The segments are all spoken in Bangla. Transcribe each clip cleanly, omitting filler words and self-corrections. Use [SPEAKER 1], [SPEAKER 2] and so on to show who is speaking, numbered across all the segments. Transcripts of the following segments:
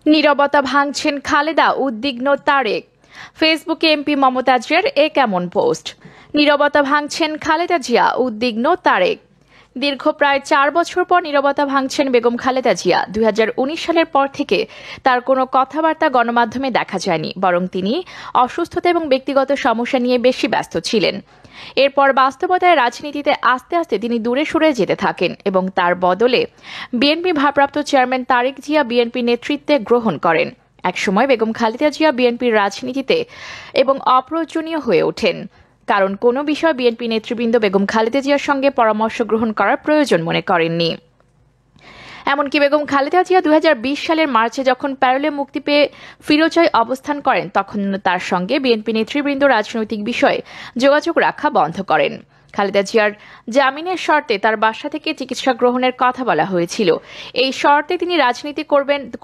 [SPEAKER 1] নীরবতা ভাঙছেন খালেদা, উদ্বিগ্ন তারেক। ফেসবুকে এমপি মমতাজের এ কেমন পোস্ট। নীরবতা ভাঙছেন খালেদা জিয়া, উদ্বিগ্ন তারেক। দীর্ঘ প্রায় 4 বছর পর নীরবতা ভাঙছেন বেগম খালেদা জিয়া। 2019 সালের পর থেকে তার কোনো কথাবার্তা গণমাধ্যমে দেখা যায়নি, বরং তিনি অসুস্থতা এবং ব্যক্তিগত সমস্যা নিয়ে বেশি ব্যস্ত ছিলেন। এরপর বাস্তবতায় রাজনীতিতে আস্তে আস্তে তিনি দূরে সরে যেতে থাকেন এবং তার বদলে বিএনপি ভারপ্রাপ্ত চেয়ারম্যান তারেক জিয়া বিএনপি নেতৃত্বে গ্রহণ করেন। একসময় বেগম খালেদা জিয়া বিএনপির রাজনীতিতে এবং অপ্রয়োজনীয় হয়ে ওঠেন, কারণ কোনো বিষয় বিএনপি নেতৃবৃন্দ বেগম খালেদা জিয়ার সঙ্গে পরামর্শ গ্রহণ করার প্রয়োজন মনে করেননি। এমনকি বেগম খালেদা জিয়া 2020 সালের মার্চে যখন প্যারোলে মুক্তি পেয়ে ফিরোজয় অবস্থান করেন, তখন তার সঙ্গে বিএনপি নেতৃবৃন্দ রাজনৈতিক বিষয়ে যোগাযোগ রাখা বন্ধ করেন। খালেদা জিয়ার জামিনের শর্তে তার বাসা থেকে চিকিৎসা গ্রহণের কথা বলা হয়েছিল। এই শর্তে তিনি রাজনীতি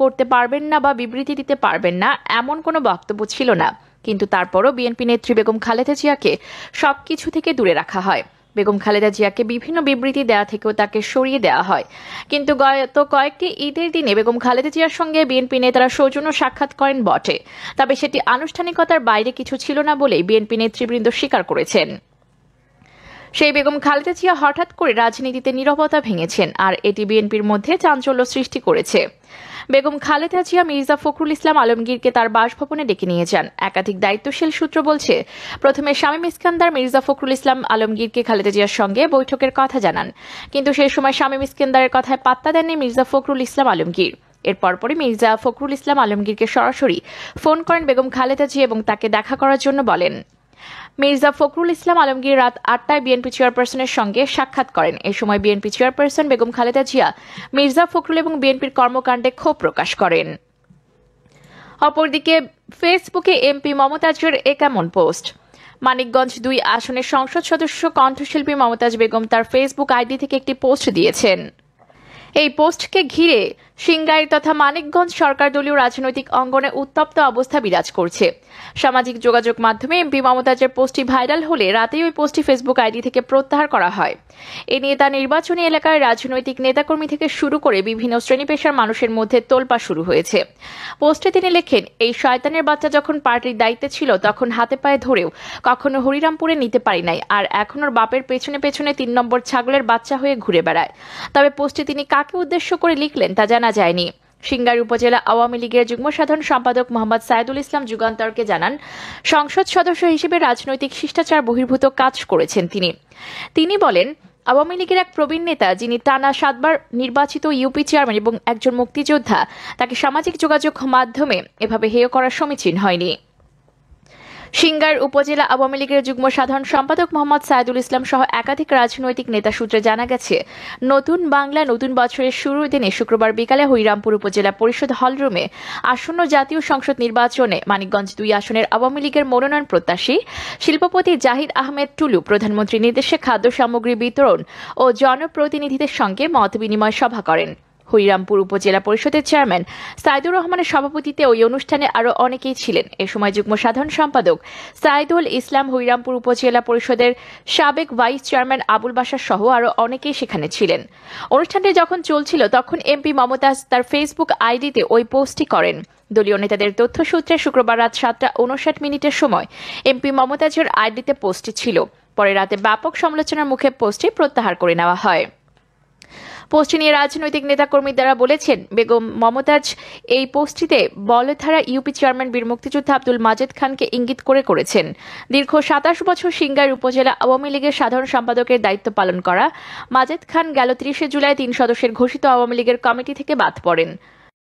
[SPEAKER 1] করতে পারবেন না বা বিবৃতি দিতে পারবেন না, এমন কোনো বক্তব্য ছিল না। কিন্তু তারপরও বিএনপি নেত্রী বেগম খালেদা জিয়াকে সবকিছু থেকে দূরে রাখা হয়। বেগম খালেদা জিয়াকে বিভিন্ন বিবৃতি দেওয়া থেকেও তাকে সরিয়ে দেওয়া হয়। কিন্তু গত কয়েকটি ঈদের দিনে বেগম খালেদা জিয়ার সঙ্গে বিএনপি নেতারা সৌজন্য সাক্ষাৎ করেন বটে, তবে সেটি আনুষ্ঠানিকতার বাইরে কিছু ছিল না বলেই বিএনপি নেতৃবৃন্দ স্বীকার করেছেন। সেই বেগম খালেদা জিয়া হঠাৎ করে রাজনীতিতে নীরবতা ভেঙেছেন, আর এটি বিএনপির মধ্যে চাঞ্চল্য সৃষ্টি করেছে। বেগম খালেদা জিয়া মির্জা ফখরুল ইসলাম আলমগীরকে তার বাসভবনে ডেকে নিয়ে যান। একাধিক দায়িত্বশীল সূত্র বলছে, প্রথমে শামীম ইস্কান্দার মির্জা ফখরুল ইসলাম আলমগীরকে খালেদা জিয়ার সঙ্গে বৈঠকের কথা জানান, কিন্তু সেই সময় শামীম ইস্কান্দারের কথায় পাত্তা দেননি মির্জা ফখরুল ইসলাম আলমগীর। এর পরপরই মির্জা ফখরুল ইসলাম আলমগীরকে সরাসরি ফোন করেন বেগম খালেদা জিয়া এবং তাকে দেখা করার জন্য বলেন। মির্জা ফখরুল ইসলাম আলমগীর রাত 8টায় বিএনপি চেয়ারপারসনের সঙ্গে সাক্ষাৎ করেন। এ সময় বিএনপি চেয়ারপারসন বেগম খালেদা জিয়া মির্জা ফখরুল এবং বিএনপির কর্মকাণ্ডে ক্ষোভ প্রকাশ করেন। অপরদিকে ফেসবুকে এমপি মমতাজের এ কেমন পোস্ট। মানিকগঞ্জ 2 আসনের সংসদ সদস্য কণ্ঠশিল্পী মমতাজ বেগম তার ফেসবুক আইডি থেকে একটি পোস্ট দিয়েছেন। এই পোস্টকে ঘিরে সিংগাইর তথা মানিকগঞ্জ সরকার দলীয় রাজনৈতিক অঙ্গনে উত্তপ্ত অবস্থা বিরাজ করছে। সামাজিক যোগাযোগ মাধ্যমে এমপি মমতাজের পোস্টটি ভাইরাল হলে রাতেই ওই পোস্টটি ফেসবুক আইডি থেকে প্রত্যাহার করা হয়। এ নিয়ে তার নির্বাচনী এলাকার রাজনৈতিক নেতাকর্মী থেকে শুরু করে বিভিন্ন শ্রেণী পেশার মানুষের মধ্যে তোলপাড় শুরু হয়েছে। পোস্টে তিনি লেখেন, এই শয়তানের বাচ্চা যখন পার্টির দায়িত্বে ছিল তখন হাতে পায়ে ধরেও কখনো হরিরামপুরে নিতে পারি নাই, আর এখন ওর বাপের পেছনে পেছনে 3 নম্বর ছাগলের বাচ্চা হয়ে ঘুরে বেড়ায়। তবে পোস্টে তিনি কাকে উদ্দেশ্য করে লিখলেন তা জানা যায়নি। সিংগাইর উপজেলা আওয়ামী লীগের যুগ্ম সাধারণ সম্পাদক মোহাম্মদ সাইদুল ইসলাম যুগান্তরকে জানান, সংসদ সদস্য হিসেবে রাজনৈতিক শিষ্টাচার বহির্ভূত কাজ করেছেন তিনি বলেন, আওয়ামী লীগের এক প্রবীণ নেতা যিনি টানা 7 বার নির্বাচিত ইউপি চেয়ারম্যান এবং একজন মুক্তিযোদ্ধা, তাকে সামাজিক যোগাযোগ মাধ্যমে এভাবে হেয় করা সমীচীন হয়নি। সিংগাইর উপজেলা আওয়ামী লীগের যুগ্ম সাধারণ সম্পাদক মোহাম্মদ সাইদুল ইসলাম সহ একাধিক রাজনৈতিক নেতা সূত্রে জানা গেছে, নতুন বাংলা নতুন বছরের শুরুর দিনে শুক্রবার বিকালে হরিরামপুর উপজেলা পরিষদ হলরুমে আসন্ন জাতীয় সংসদ নির্বাচনে মানিকগঞ্জ 2 আসনের আওয়ামী লীগের মনোনয়ন প্রত্যাশী শিল্পপতি জাহিদ আহমেদ টুলু প্রধানমন্ত্রীর নির্দেশে খাদ্য সামগ্রী বিতরণ ও জনপ্রতিনিধিদের সঙ্গে মত বিনিময় সভা করেন। হরিরামপুর উপজেলা পরিষদের চেয়ারম্যান সাইদুর রহমানের সভাপতিত্বে ওই অনুষ্ঠানে আরও অনেকেই ছিলেন। এ সময় যুগ্ম সাধারণ সম্পাদক সাইদুল ইসলাম, হরিরামপুর উপজেলা পরিষদের সাবেক ভাইস চেয়ারম্যান আবুল বাশার সহ আরও অনেকেই সেখানে ছিলেন। অনুষ্ঠানটি যখন চলছিল তখন এমপি মমতাজ তার ফেসবুক আইডিতে ওই পোস্টটি করেন। দলীয় নেতাদের তথ্য সূত্রে শুক্রবার রাত 7টা 59 সময় এমপি মমতাজের আইডিতে পোস্টটি ছিল। পরে রাতে ব্যাপক সমালোচনার মুখে পোস্টটি প্রত্যাহার করে নেওয়া হয়। পোস্টটি নিয়ে রাজনৈতিক নেতাকর্মী দ্বারা বলেছেন, বেগম মমতাজ এই পোস্টটিতে বলধারা ইউপি চেয়ারম্যান বীর মুক্তিযোদ্ধা আব্দুল মাজেদ খানকে ইঙ্গিত করেছেন। দীর্ঘ 27 বছর সিংগাইর উপজেলা আওয়ামী লীগের সাধারণ সম্পাদকের দায়িত্ব পালন করা মাজেদ খান গেল 30 জুলাই 3 সদস্যের ঘোষিত আওয়ামী লীগের কমিটি থেকে বাদ পড়েন।